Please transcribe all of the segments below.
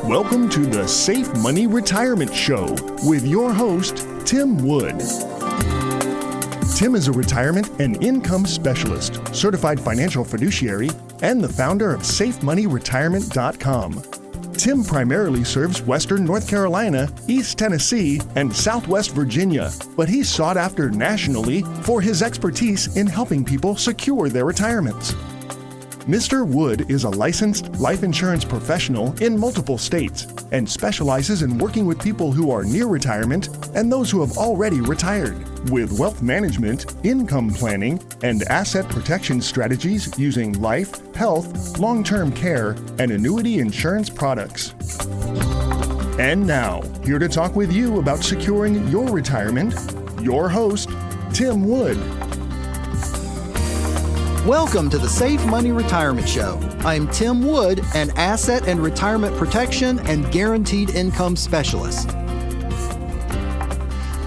Welcome to the Safe Money Retirement Show with your host, Tim Wood. Tim is a retirement and income specialist, certified financial fiduciary, and the founder of SafeMoneyRetirement.com. Tim primarily serves Western North Carolina, East Tennessee, and Southwest Virginia, but he's sought after nationally for his expertise in helping people secure their retirements. Mr. Wood is a licensed life insurance professional in multiple states and specializes in working with people who are near retirement and those who have already retired with wealth management, income planning, and asset protection strategies using life, health, long-term care, and annuity insurance products. And now, here to talk with you about securing your retirement, your host, Tim Wood. Welcome to the Safe Money Retirement Show. I'm Tim Wood, an asset and retirement protection and guaranteed income specialist.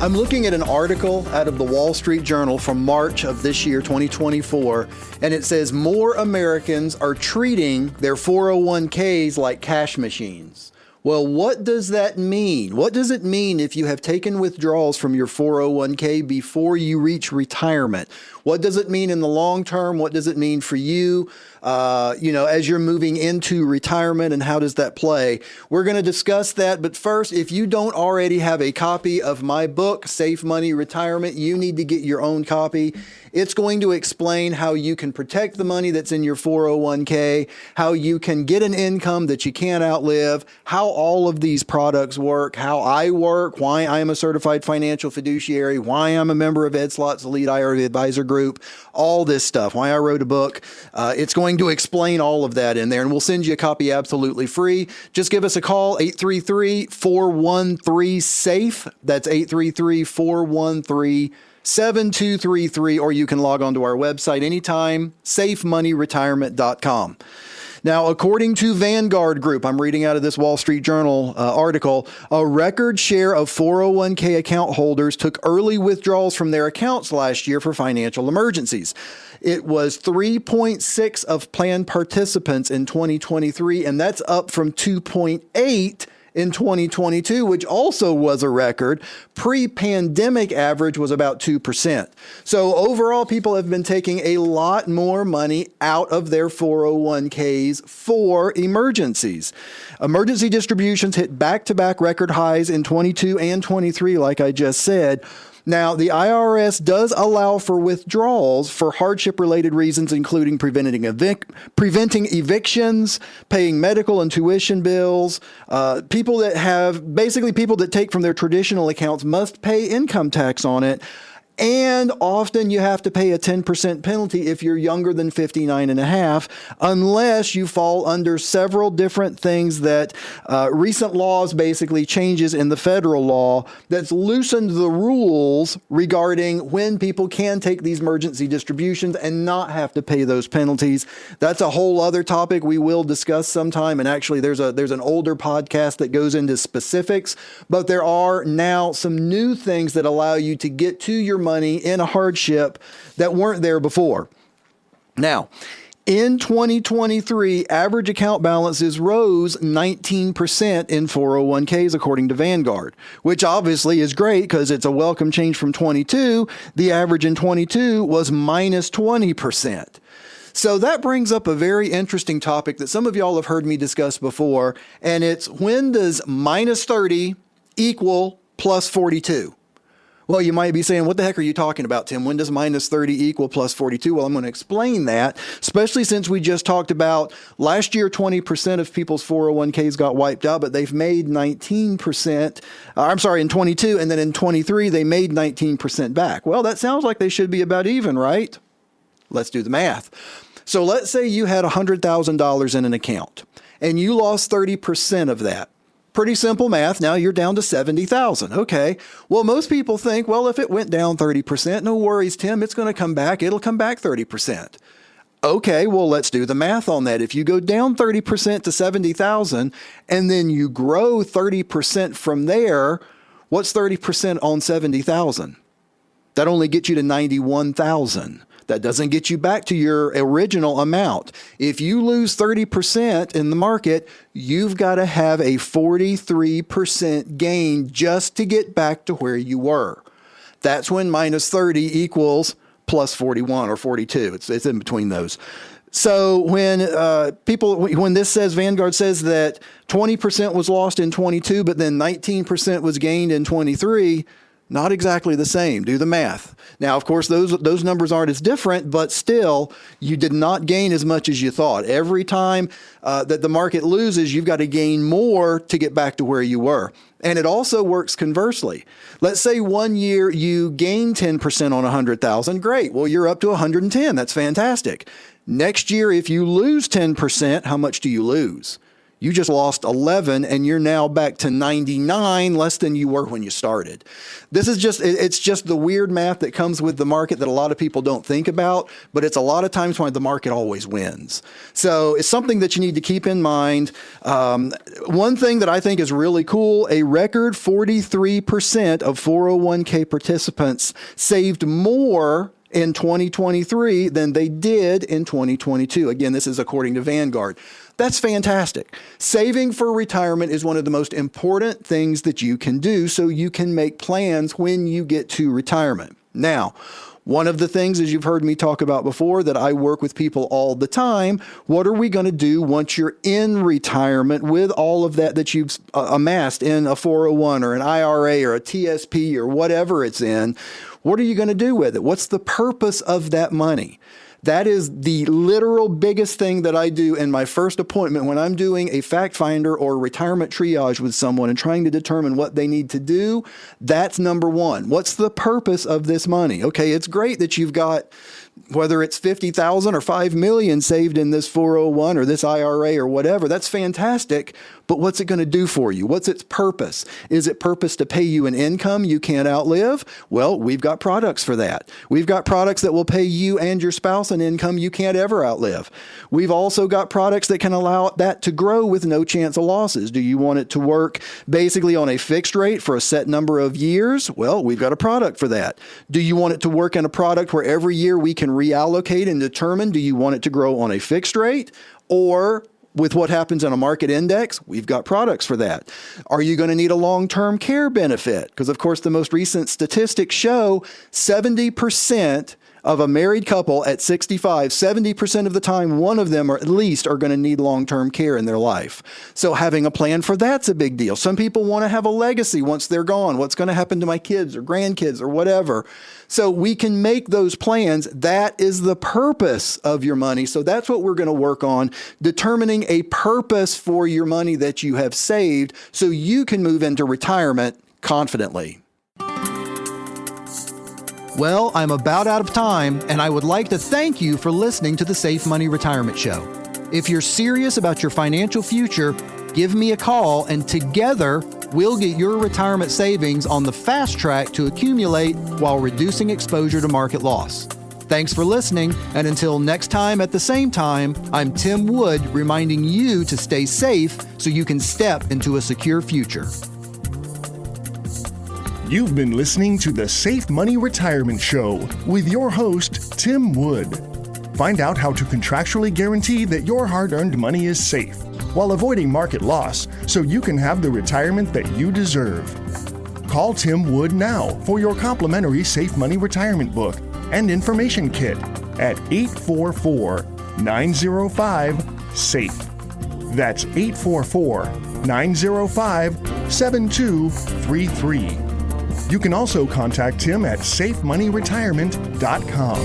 I'm looking at an article out of the Wall Street Journal from March of this year, 2024, and it says more Americans are treating their 401ks like cash machines. Well, what does that mean? What does it mean if you have taken withdrawals from your 401k before you reach retirement? What does it mean in the long term? What does it mean for you, as you're moving into retirement, and how does that play? We're going to discuss that. But first, if you don't already have a copy of my book, Safe Money Retirement, you need to get your own copy. It's going to explain how you can protect the money that's in your 401k, how you can get an income that you can't outlive, how all of these products work, how I work, why I am a certified financial fiduciary, why I'm a member of Ed Slott's Elite IRA Advisor Group, all this stuff, why I wrote a book. It's going to explain all of that in there, and we'll send you a copy absolutely free. Just give us a call, 833-413-SAFE. That's 833-413-7233, or you can log on to our website anytime, safemoneyretirement.com. Now, according to Vanguard Group, I'm reading out of this Wall Street Journal article, a record share of 401k account holders took early withdrawals from their accounts last year for financial emergencies. It was 3.6 of plan participants in 2023, and that's up from 2.8 in 2022, which also was a record. Pre-pandemic average was about 2%. So overall, people have been taking a lot more money out of their 401ks for emergencies. Emergency distributions hit back-to-back record highs in 22 and 23, like I just said. Now, the IRS does allow for withdrawals for hardship-related reasons, including preventing evictions, paying medical and tuition bills. People that take from their traditional accounts must pay income tax on it. And often you have to pay a 10% penalty if you're younger than 59 and a half, unless you fall under several different things that recent laws, basically changes in the federal law, that's loosened the rules regarding when people can take these emergency distributions and not have to pay those penalties. That's a whole other topic we will discuss sometime. And actually, there's an older podcast that goes into specifics, but there are now some new things that allow you to get to your money in a hardship that weren't there before. Now, in 2023, average account balances rose 19% in 401ks, according to Vanguard, which obviously is great because it's a welcome change from 22. The average in 22 was minus 20%. So that brings up a very interesting topic that some of y'all have heard me discuss before, and it's, when does minus 30 equal plus 42? Well, you might be saying, what the heck are you talking about, Tim? When does minus 30 equal plus 42? Well, I'm going to explain that, especially since we just talked about last year, 20% of people's 401ks got wiped out, but they've made 19%. In 22, and then in 23, they made 19% back. Well, that sounds like they should be about even, right? Let's do the math. So let's say you had $100,000 in an account, and you lost 30% of that. Pretty simple math. Now you're down to $70,000. Okay. Well, most people think, well, if it went down 30%, no worries, Tim, it's going to come back. It'll come back 30%. Okay. Well, let's do the math on that. If you go down 30% to 70,000 and then you grow 30% from there, what's 30% on 70,000? That only gets you to 91,000. That doesn't get you back to your original amount. If you lose 30% in the market, you've got to have a 43% gain just to get back to where you were. That's when minus 30 equals plus 41 or 42. It's in between those. So when when this says, Vanguard says that 20% was lost in 22, but then 19% was gained in 23, not exactly the same. Do the math. Now, of course, those numbers aren't as different, but still, you did not gain as much as you thought. Every time that the market loses, you've got to gain more to get back to where you were. And it also works conversely. Let's say one year you gain 10% on 100,000. Great. Well, you're up to 110. That's fantastic. Next year, if you lose 10%, how much do you lose? You just lost 11 and you're now back to 99, less than you were when you started. This is it's just the weird math that comes with the market that a lot of people don't think about, but it's a lot of times why the market always wins. So it's something that you need to keep in mind. One thing that I think is really cool, a record 43% of 401k participants saved more in 2023 than they did in 2022. Again, this is according to Vanguard. That's fantastic. Saving for retirement is one of the most important things that you can do so you can make plans when you get to retirement. Now, one of the things, as you've heard me talk about before, that I work with people all the time, what are we going to do once you're in retirement with all of that you've amassed in a 401 or an IRA or a TSP or whatever it's in? What are you going to do with it? What's the purpose of that money? That is the literal biggest thing that I do in my first appointment when I'm doing a fact finder or retirement triage with someone and trying to determine what they need to do. That's number one. What's the purpose of this money? Okay, it's great that you've got, whether it's 50,000 or 5 million saved in this 401 or this IRA or whatever, that's fantastic. But what's it going to do for you? What's its purpose? Is it purpose to pay you an income you can't outlive? Well, we've got products for that. We've got products that will pay you and your spouse an income you can't ever outlive. We've also got products that can allow that to grow with no chance of losses. Do you want it to work basically on a fixed rate for a set number of years? Well, we've got a product for that. Do you want it to work in a product where every year we can reallocate and determine, do you want it to grow on a fixed rate or with what happens in a market index? We've got products for that. Are you going to need a long-term care benefit? Because, of course, the most recent statistics show 70% of a married couple at 65, 70% of the time, one of them or at least are going to need long-term care in their life. So having a plan for that's a big deal. Some people want to have a legacy once they're gone. What's going to happen to my kids or grandkids or whatever? So we can make those plans. That is the purpose of your money. So that's what we're going to work on, determining a purpose for your money that you have saved so you can move into retirement confidently. Well, I'm about out of time, and I would like to thank you for listening to the Safe Money Retirement Show. If you're serious about your financial future, give me a call, and together we'll get your retirement savings on the fast track to accumulate while reducing exposure to market loss. Thanks for listening, and until next time at the same time, I'm Tim Wood reminding you to stay safe so you can step into a secure future. You've been listening to the Safe Money Retirement Show with your host, Tim Wood. Find out how to contractually guarantee that your hard-earned money is safe while avoiding market loss so you can have the retirement that you deserve. Call Tim Wood now for your complimentary Safe Money Retirement Book and Information Kit at 844-905-SAFE. That's 844-905-7233. You can also contact Tim at safemoneyretirement.com.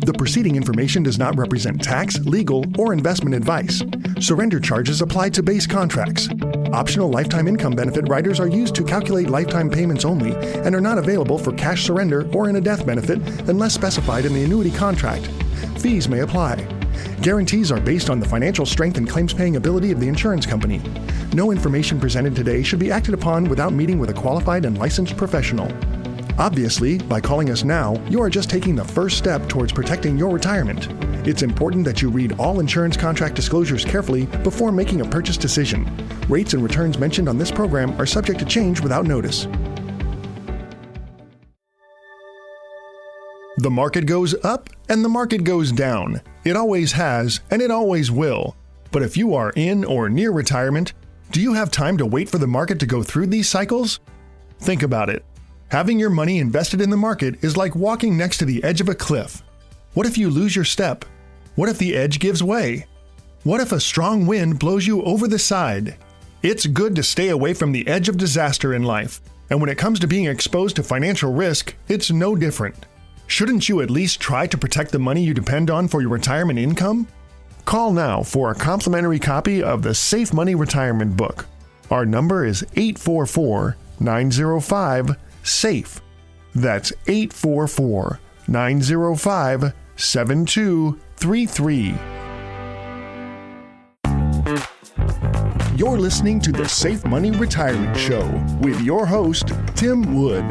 The preceding information does not represent tax, legal, or investment advice. Surrender charges apply to base contracts. Optional lifetime income benefit riders are used to calculate lifetime payments only and are not available for cash surrender or in a death benefit unless specified in the annuity contract. Fees may apply. Guarantees are based on the financial strength and claims-paying ability of the insurance company. No information presented today should be acted upon without meeting with a qualified and licensed professional. Obviously, by calling us now, you are just taking the first step towards protecting your retirement. It's important that you read all insurance contract disclosures carefully before making a purchase decision. Rates and returns mentioned on this program are subject to change without notice. The market goes up and the market goes down. It always has and it always will. But if you are in or near retirement, do you have time to wait for the market to go through these cycles? Think about it. Having your money invested in the market is like walking next to the edge of a cliff. What if you lose your step? What if the edge gives way? What if a strong wind blows you over the side? It's good to stay away from the edge of disaster in life. And when it comes to being exposed to financial risk, it's no different. Shouldn't you at least try to protect the money you depend on for your retirement income? Call now for a complimentary copy of the Safe Money Retirement Book. Our number is 844-905-SAFE. That's 844-905-7233. You're listening to the Safe Money Retirement Show with your host, Tim Wood.